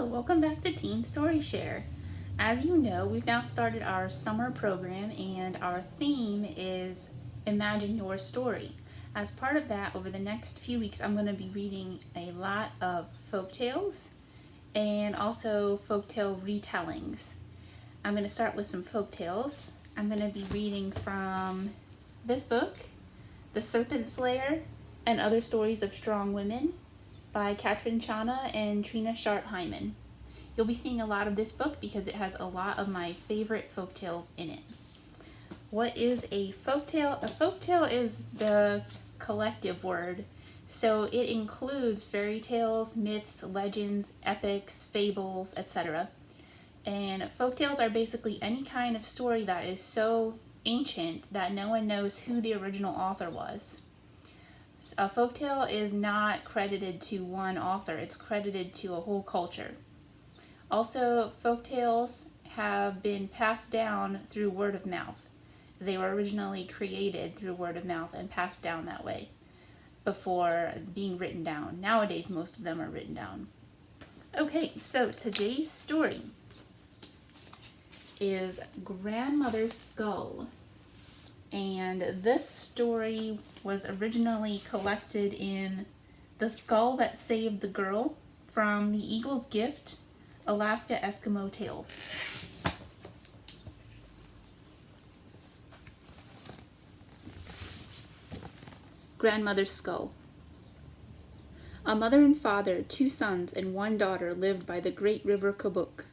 welcome back to Teen Story Share. As you know, we've now started our summer program and our theme is Imagine Your Story. As part of that, over the next few weeks, I'm going to be reading a lot of folk tales and also folktale retellings. I'm going to start with some folk tales. I'm going to be reading from this book, The Serpent Slayer and Other Stories of Strong Women by Katrin, Tchana and Trina, Schart, Hyman. You'll be seeing a lot of this book because it has a lot of my favorite folktales in it. What is a folktale? A folktale is the collective word, so it includes fairy tales, myths, legends, epics, fables, etc. And folktales are basically any kind of story that is so ancient that no one knows who the original author was. A folktale is not credited to one author, it's credited to a whole culture. Also, folktales have been passed down through word of mouth. They were originally created through word of mouth and passed down that way before being written down. Nowadays, most of them are written down. Okay, so today's story is Grandmother's Skull. And this story was originally collected in The Skull That Saved the Girl from The Eagle's Gift, Alaska Eskimo Tales. Grandmother's Skull. A mother and father, 2 sons, and 1 daughter lived by the great river Kabuk.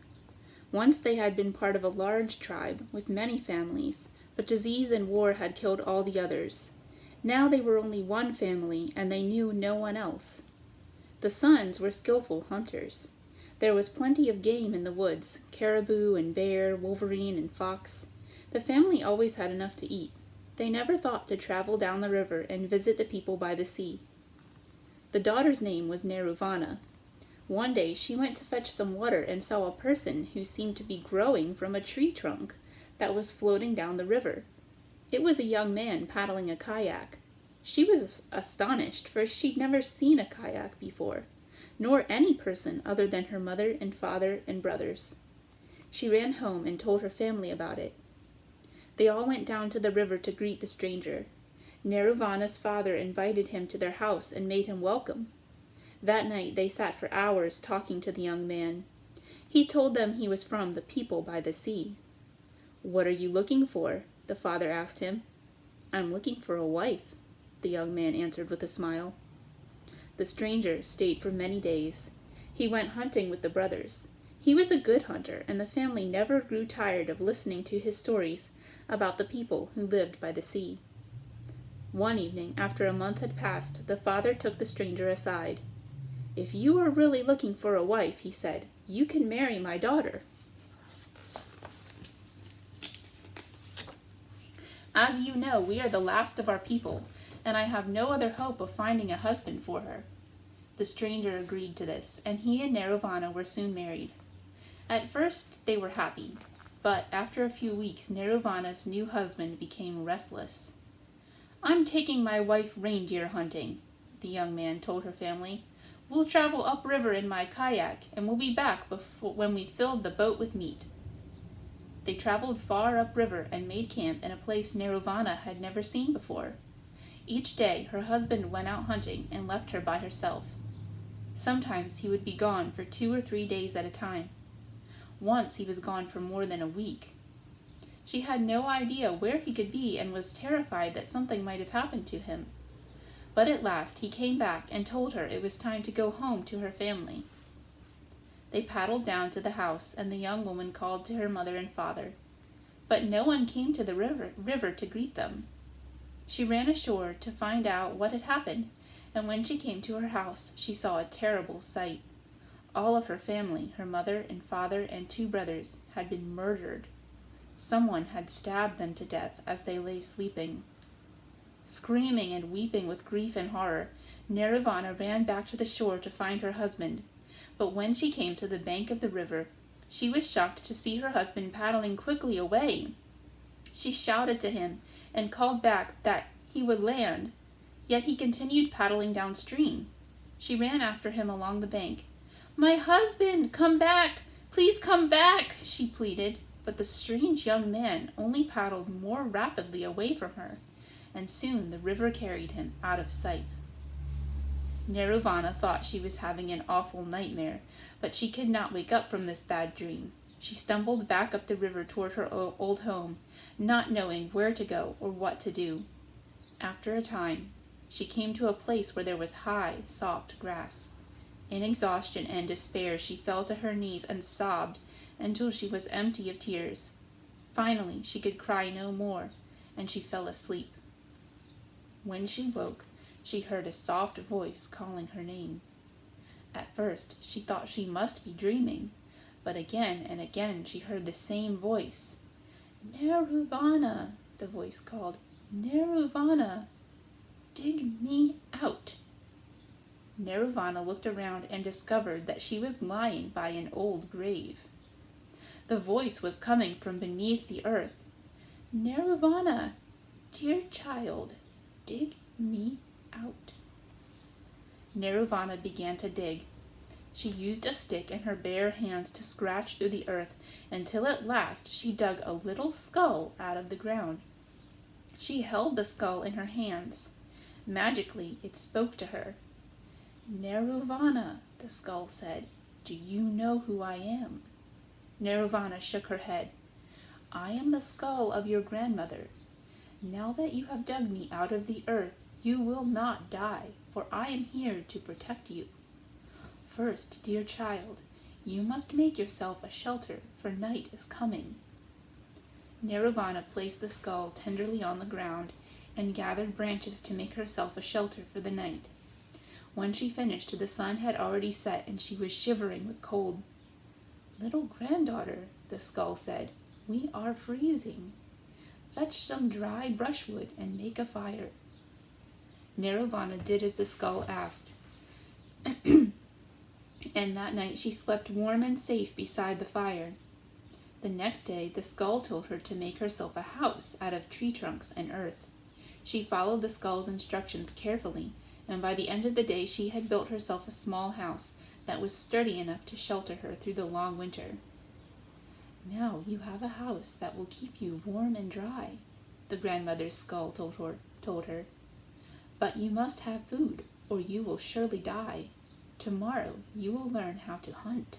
Once they had been part of a large tribe with many families, but disease and war had killed all the others. Now they were only one family, and they knew no one else. The sons were skillful hunters. There was plenty of game in the woods, caribou and bear, wolverine and fox. The family always had enough to eat. They never thought to travel down the river and visit the people by the sea. The daughter's name was Neruvana. One day she went to fetch some water and saw a person who seemed to be growing from a tree trunk that was floating down the river. It was a young man paddling a kayak. She was astonished, for she'd never seen a kayak before, nor any person other than her mother and father and brothers. She ran home and told her family about it. They all went down to the river to greet the stranger. Neruvana's father invited him to their house and made him welcome. That night they sat for hours talking to the young man. He told them he was from the people by the sea. "What are you looking for?" the father asked him. "I'm looking for a wife," the young man answered with a smile. The stranger stayed for many days. He went hunting with the brothers. He was a good hunter, and the family never grew tired of listening to his stories about the people who lived by the sea. One evening, after a month had passed, the father took the stranger aside. "If you are really looking for a wife," he said, "you can marry my daughter." "As you know, we are the last of our people, and I have no other hope of finding a husband for her." The stranger agreed to this, and he and Neruvana were soon married. At first they were happy, but after a few weeks Neruvana's new husband became restless. "I'm taking my wife reindeer hunting," the young man told her family. "We'll travel upriver in my kayak, and we'll be back when we've filled the boat with meat." They traveled far upriver and made camp in a place Neruvana had never seen before. Each day her husband went out hunting and left her by herself. Sometimes he would be gone for 2 or 3 days at a time. Once he was gone for more than a week. She had no idea where he could be and was terrified that something might have happened to him. But at last he came back and told her it was time to go home to her family. They paddled down to the house, and the young woman called to her mother and father. But no one came to the river to greet them. She ran ashore to find out what had happened, and when she came to her house, she saw a terrible sight. All of her family, her mother and father and 2 brothers, had been murdered. Someone had stabbed them to death as they lay sleeping. Screaming and weeping with grief and horror, Neruvana ran back to the shore to find her husband. But when she came to the bank of the river, she was shocked to see her husband paddling quickly away. She shouted to him and called back that he would land, yet he continued paddling downstream. She ran after him along the bank. "My husband, come back! Please come back!" she pleaded, but the strange young man only paddled more rapidly away from her, and soon the river carried him out of sight. Nerovana thought she was having an awful nightmare, but she could not wake up from this bad dream. She stumbled back up the river toward her old home, not knowing where to go or what to do. After a time, she came to a place where there was high, soft grass. In exhaustion and despair, she fell to her knees and sobbed until she was empty of tears. Finally, she could cry no more, and she fell asleep. When she woke, she heard a soft voice calling her name. At first, she thought she must be dreaming, but again and again she heard the same voice. "Nerovana," the voice called. "Nerovana, dig me out." Nerovana looked around and discovered that she was lying by an old grave. The voice was coming from beneath the earth. "Nerovana, dear child, dig me out." Nerovana began to dig. She used a stick and her bare hands to scratch through the earth until at last she dug a little skull out of the ground. She held the skull in her hands. Magically, it spoke to her. "Nerovana," the skull said, "do you know who I am?" Nerovana shook her head. "I am the skull of your grandmother. Now that you have dug me out of the earth, you will not die, for I am here to protect you. First, dear child, you must make yourself a shelter, for night is coming." Nerovana placed the skull tenderly on the ground and gathered branches to make herself a shelter for the night. When she finished, the sun had already set and she was shivering with cold. "Little granddaughter," the skull said, "we are freezing. Fetch some dry brushwood and make a fire." Nerovana did as the skull asked, and that night she slept warm and safe beside the fire. The next day, the skull told her to make herself a house out of tree trunks and earth. She followed the skull's instructions carefully, and by the end of the day she had built herself a small house that was sturdy enough to shelter her through the long winter. "Now you have a house that will keep you warm and dry," the grandmother's skull told her. "But you must have food, or you will surely die. Tomorrow you will learn how to hunt."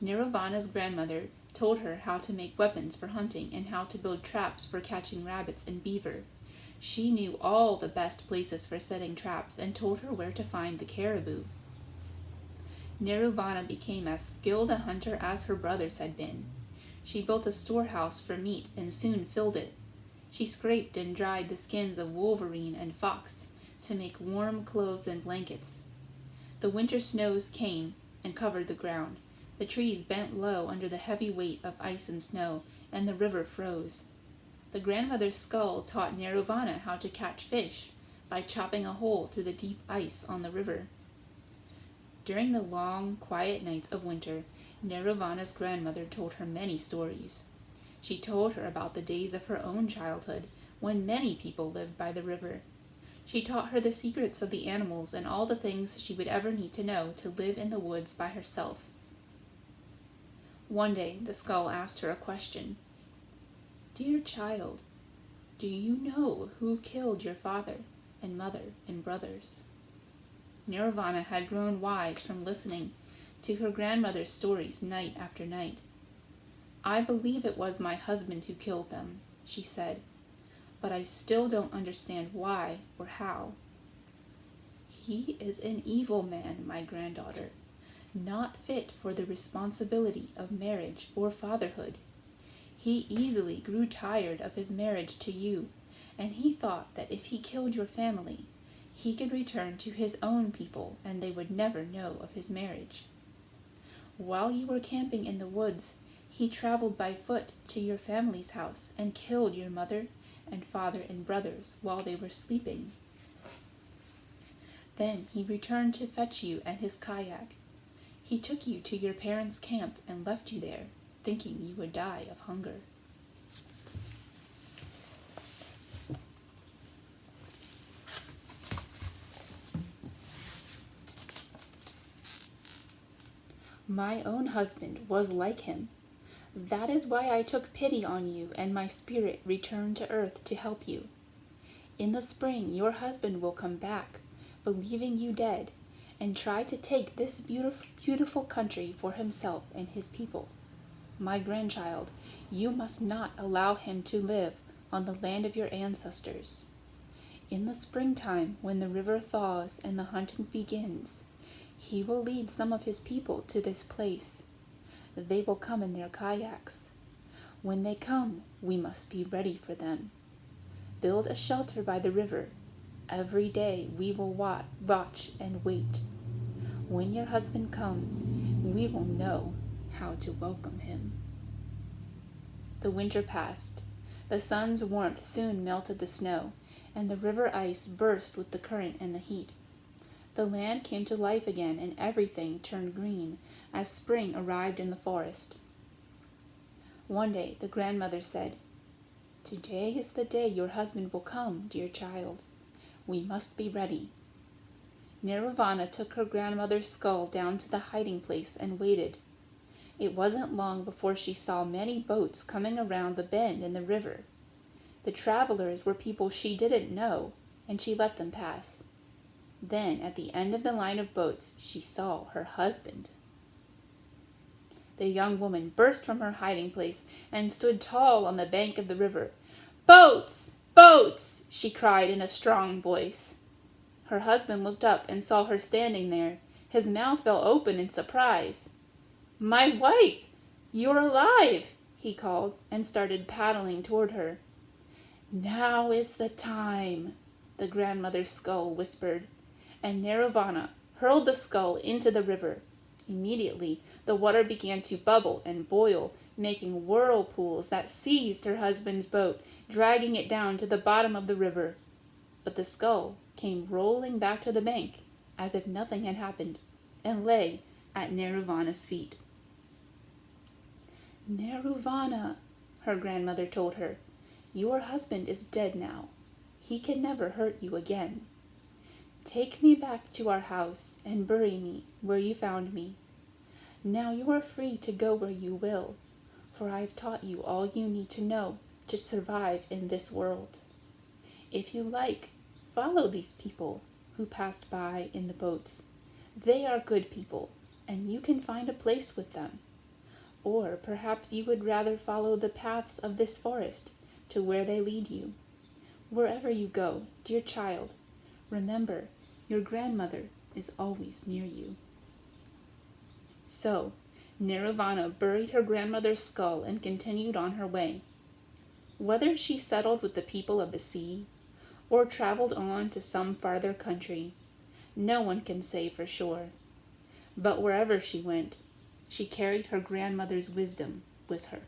Nerovana's grandmother told her how to make weapons for hunting and how to build traps for catching rabbits and beaver. She knew all the best places for setting traps and told her where to find the caribou. Nerovana became as skilled a hunter as her brothers had been. She built a storehouse for meat and soon filled it. She scraped and dried the skins of wolverine and fox to make warm clothes and blankets. The winter snows came and covered the ground. The trees bent low under the heavy weight of ice and snow, and the river froze. The grandmother's skull taught Nerovana how to catch fish by chopping a hole through the deep ice on the river. During the long, quiet nights of winter, Nerovana's grandmother told her many stories. She told her about the days of her own childhood, when many people lived by the river. She taught her the secrets of the animals and all the things she would ever need to know to live in the woods by herself. One day, the skull asked her a question. "Dear child, do you know who killed your father and mother and brothers?" Nerovana had grown wise from listening to her grandmother's stories night after night. "I believe it was my husband who killed them," she said, "but I still don't understand why or how. He is an evil man, my granddaughter, not fit for the responsibility of marriage or fatherhood. He easily grew tired of his marriage to you, and he thought that if he killed your family, he could return to his own people and they would never know of his marriage. While you were camping in the woods, he traveled by foot to your family's house and killed your mother and father and brothers while they were sleeping. Then he returned to fetch you and his kayak. He took you to your parents' camp and left you there, thinking you would die of hunger." My own husband was like him. That is why I took pity on you, and my spirit returned to earth to help you. In the spring your husband will come back, believing you dead, and try to take this beautiful country for himself and his people. My grandchild, you must not allow him to live on the land of your ancestors. In the springtime, when the river thaws and the hunting begins, he will lead some of his people to this place. They will come in their kayaks. When they come, we must be ready for them. Build a shelter by the river. Every day we will watch and wait. When your husband comes, we will know how to welcome him. The winter passed. The sun's warmth soon melted the snow, and the river ice burst with the current and the heat. The land came to life again, and everything turned green as spring arrived in the forest. One day the grandmother said, "Today is the day your husband will come, dear child. We must be ready." Nirvana took her grandmother's skull down to the hiding place and waited. It wasn't long before she saw many boats coming around the bend in the river. The travelers were people she didn't know, and she let them pass. Then, at the end of the line of boats, she saw her husband. The young woman burst from her hiding place and stood tall on the bank of the river. "Boats! Boats!" she cried in a strong voice. Her husband looked up and saw her standing there. His mouth fell open in surprise. "My wife! You're alive!" he called, and started paddling toward her. "Now is the time," the grandmother's skull whispered, and Nirvana hurled the skull into the river. Immediately, the water began to bubble and boil, making whirlpools that seized her husband's boat, dragging it down to the bottom of the river. But the skull came rolling back to the bank, as if nothing had happened, and lay at Nirvana's feet. "Nirvana," her grandmother told her, "your husband is dead now. He can never hurt you again. Take me back to our house and bury me where you found me. Now you are free to go where you will, for I have taught you all you need to know to survive in this world. If you like, follow these people who passed by in the boats. They are good people, and you can find a place with them. Or perhaps you would rather follow the paths of this forest to where they lead you. Wherever you go, dear child, remember your grandmother is always near you." So, Nirvana buried her grandmother's skull and continued on her way. Whether she settled with the people of the sea, or traveled on to some farther country, no one can say for sure. But wherever she went, she carried her grandmother's wisdom with her.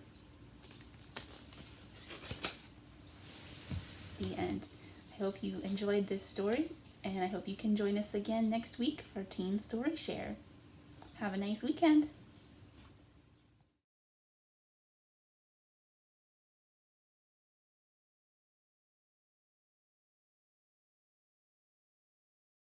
The end. I hope you enjoyed this story, and I hope you can join us again next week for Teen Story Share. Have a nice weekend.